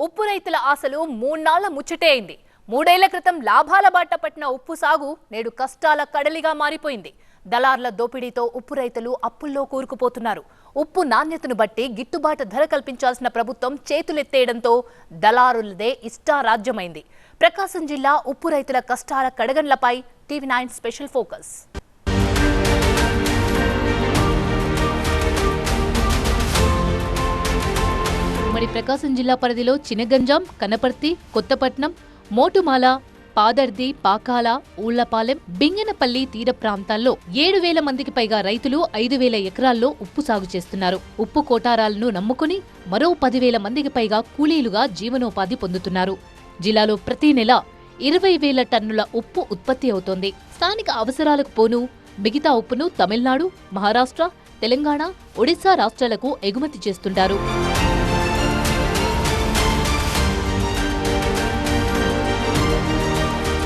ఉప్పు రైతుల ఆశలు మూన్నాళ్ల ముచ్చటే అయింది. మూడేళ్ల క్రితం లాభాల బాట పట్టిన ఉప్పు సాగు నేడు కష్టాల కడలిగా మారిపోయింది. దళార్ల దోపిడీతో ఉప్పు రైతులు అప్పుల్లో కూరుకుపోతున్నారు. ఉప్పు నాణ్యతను బట్టి గిట్టుబాటు ధర కల్పించాల్సిన ప్రభుత్వం చేతులెత్తేయడంతో దళారులదే ఇష్టారాజ్యమైంది. ప్రకాశం జిల్లా ఉప్పు రైతుల కష్టాల కడగండ్లపై టీవీ9 స్పెషల్ ఫోకస్. ప్రకాశం జిల్లా పరిధిలో చినగంజాం, కనపర్తి, కొత్తపట్నం, మోటుమాల, పాదర్ది, పాకాల, ఊళ్లపాలెం, బింగనపల్లి తీర ప్రాంతాల్లో 7,000 మందికి పైగా రైతులు 5,000 ఎకరాల్లో ఉప్పు సాగు చేస్తున్నారు. ఉప్పు కోటారాలను నమ్ముకుని మరో 10,000 మందికి పైగా కూలీలుగా జీవనోపాధి పొందుతున్నారు. జిల్లాలో ప్రతి నెల 20,000 టన్నుల ఉప్పు ఉత్పత్తి అవుతోంది. స్థానిక అవసరాలకు పోను మిగతా ఉప్పును తమిళనాడు, మహారాష్ట్ర, తెలంగాణ, ఒడిశా రాష్ట్రాలకు ఎగుమతి చేస్తుంటారు.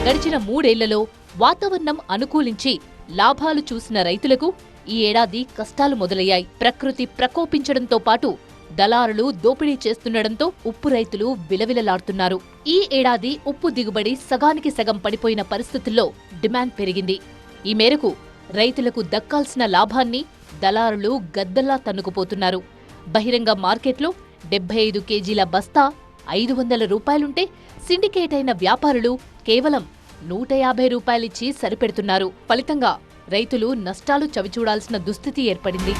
గడిచిన 3 ఏళ్లలో వాతావరణం అనుకూలించి లాభాలు చూసిన రైతులకు ఈ ఏడాది కష్టాలు మొదలయ్యాయి. ప్రకృతి ప్రకోపించడంతో పాటు దళారులు దోపిడీ చేస్తుండటంతో ఉప్పు రైతులు విలవిలలాడుతున్నారు. ఈ ఏడాది ఉప్పు దిగుబడి సగానికి సగం పడిపోయిన పరిస్థితుల్లో డిమాండ్ పెరిగింది. ఈ మేరకు రైతులకు దక్కాల్సిన లాభాన్ని దళారులు గద్దల్లా తన్నుకుపోతున్నారు. బహిరంగ మార్కెట్లో 75 కేజీల బస్తా 500 రూపాయలుంటే సిండికేట్ అయిన వ్యాపారులు కేవలం 150 రూపాయలిచ్చి సరిపెడుతున్నారు. ఫలితంగా రైతులు నష్టాలు చవిచూడాల్సిన దుస్థితి ఏర్పడింది.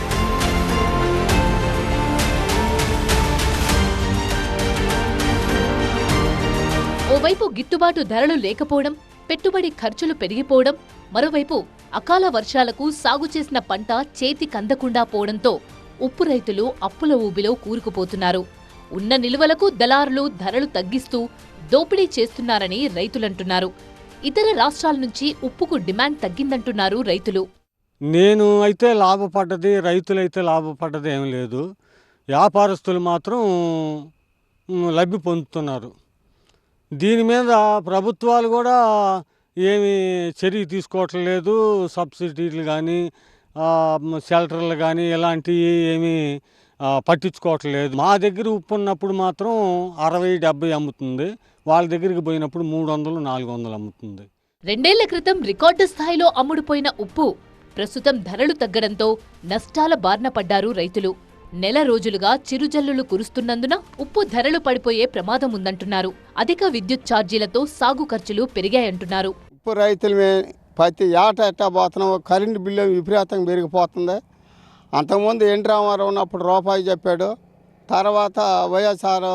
ఓవైపు గిట్టుబాటు ధరలు లేకపోవడం, పెట్టుబడి ఖర్చులు పెరిగిపోవడం, మరోవైపు అకాల వర్షాలకు సాగు చేసిన పంట చేతికందకుండా పోవడంతో ఉప్పు రైతులు అప్పుల ఊబిలో కూరుకుపోతున్నారు. ఉన్న నిల్వలకు దళారులు ధరలు తగ్గిస్తూ దోపిడీ చేస్తున్నారని రైతులంటున్నారు. ఇతర రాష్ట్రాల నుంచి ఉప్పుకు డిమాండ్ తగ్గిందంటున్నారు రైతులు. నేను అయితే లాభపడ్డది, రైతులైతే లాభపడ్డది ఏం లేదు. వ్యాపారస్తులు మాత్రం లబ్ధి పొందుతున్నారు. దీని మీద ప్రభుత్వాలు కూడా ఏమి చర్య తీసుకోవట్లేదు. సబ్సిడీలు కానీ షెల్టర్లు కానీ ఇలాంటివి ఏమీ పట్టించుకోవట్లేదు. మా దగ్గర ఉప్పు ఉన్నప్పుడు మాత్రం 60-70 అమ్ముతుంది. వాళ్ళ దగ్గరికి పోయినప్పుడు 300-400 అమ్ముతుంది. 2 ఏళ్ల క్రితం రికార్డు స్థాయిలో అమ్ముడుపోయిన ఉప్పు ప్రస్తుతం ధరలు తగ్గడంతో నష్టాల బారిన పడ్డారు రైతులు. నెల రోజులుగా చిరుజల్లులు కురుస్తున్నందున ఉప్పు ధరలు పడిపోయే ప్రమాదం ఉందంటున్నారు. అధిక విద్యుత్ ఛార్జీలతో సాగు ఖర్చులు పెరిగాయంటున్నారు. ఉప్పు రైతులు ప్రతి ఏటా ఎట్టా పోతున్నాం. కరెంటు బిల్లు విపరీతంగా పెరిగిపోతుంది. అంతకుముందు ఎన్టీ రామారావు ఉన్నప్పుడు రూపాయి చెప్పాడు. తర్వాత వైఎస్ఆర్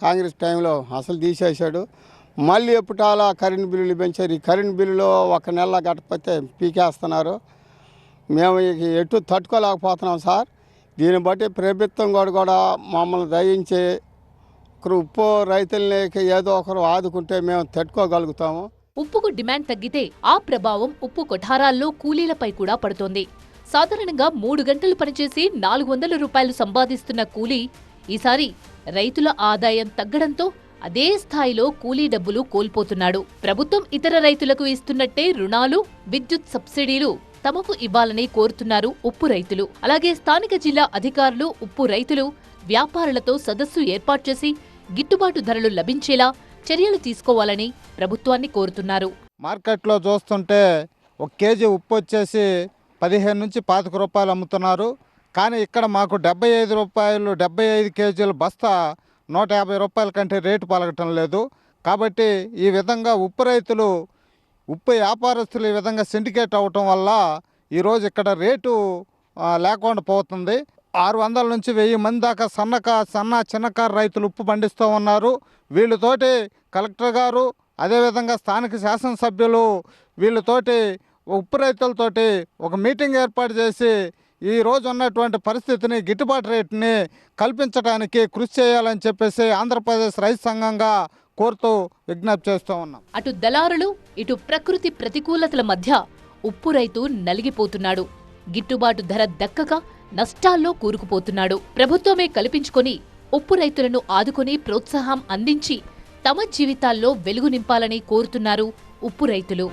కాంగ్రెస్ టైంలో అసలు తీసేశాడు. మళ్ళీ ఎప్పుటాలా కరెంటు బిల్లులు పెంచారు. ఈ కరెంటు బిల్లులో ఒక నెల గట్టకపోతే పీకేస్తున్నారు. మేము ఎటు తట్టుకోలేకపోతున్నాం సార్. దీన్ని బట్టి ప్రభుత్వం కూడా మమ్మల్ని దయించి ఉప్పు రైతుల్ని ఏదో ఒకరు ఆదుకుంటే మేము తట్టుకోగలుగుతాము. ఉప్పుకు డిమాండ్ తగ్గితే ఆ ప్రభావం ఉప్పు కొఠారాల్లో కూలీలపై కూడా పడుతోంది. సాధారణంగా 3 గంటలు పనిచేసి 400 రూపాయలు సంపాదిస్తున్న కూలీ ఈసారి రైతుల ఆదాయం తగ్గడంతో అదే స్థాయిలో కూలీ డబ్బులు కోల్పోతున్నాడు. ప్రభుత్వం ఇతర రైతులకు ఇస్తున్నట్టే రుణాలు, విద్యుత్ సబ్సిడీలు తమకు ఇవ్వాలని కోరుతున్నారు ఉప్పు రైతులు. అలాగే స్థానిక జిల్లా అధికారులు, ఉప్పు రైతులు, వ్యాపారులతో సదస్సు ఏర్పాటు చేసి గిట్టుబాటు ధరలు లభించేలా చర్యలు తీసుకోవాలని ప్రభుత్వాన్ని కోరుతున్నారు. మార్కెట్లో చూస్తుంటే 1 కేజీ ఉప్పు వచ్చేసి 15-25 రూపాయలు అమ్ముతున్నారు. కానీ ఇక్కడ మాకు 75 రూపాయలు 75 కేజీల బస్తా 150 రూపాయల కంటే రేటు పలకటం లేదు. కాబట్టి ఈ విధంగా ఉప్పు రైతులు, ఉప్పు వ్యాపారస్తులు ఈ విధంగా సిండికేట్ అవ్వటం వల్ల ఈరోజు ఇక్కడ రేటు లేకుండా పోతుంది. 600 నుంచి 1000 మంది దాకా చిన్నకారు రైతులు ఉప్పు పండిస్తూ ఉన్నారు. వీళ్ళతోటి కలెక్టర్ గారు, అదేవిధంగా స్థానిక శాసనసభ్యులు వీళ్ళతోటి ఉప్పు రైతులతోటి ఒక మీటింగ్ ఏర్పాటు చేసి ఈ రోజు ఉన్నటువంటి పరిస్థితిని, గిట్టుబాటు రేటుని కల్పించడానికి కృషి చేయాలని చెప్పేసి ఆంధ్రప్రదేశ్ రైతు సంఘంగా కోరుతూ విజ్ఞప్తి చేస్తూ ఉన్నాం. అటు దళారులు, ఇటు ప్రకృతి ప్రతికూలతల మధ్య ఉప్పు రైతు నలిగిపోతున్నాడు. గిట్టుబాటు ధర దక్కక నష్టాల్లో కూరుకుపోతున్నాడు. ప్రభుత్వమే కల్పించుకొని ఉప్పు రైతులను ఆదుకొని ప్రోత్సాహం అందించి తమ జీవితాల్లో వెలుగు నింపాలని కోరుతున్నారు ఉప్పు రైతులు.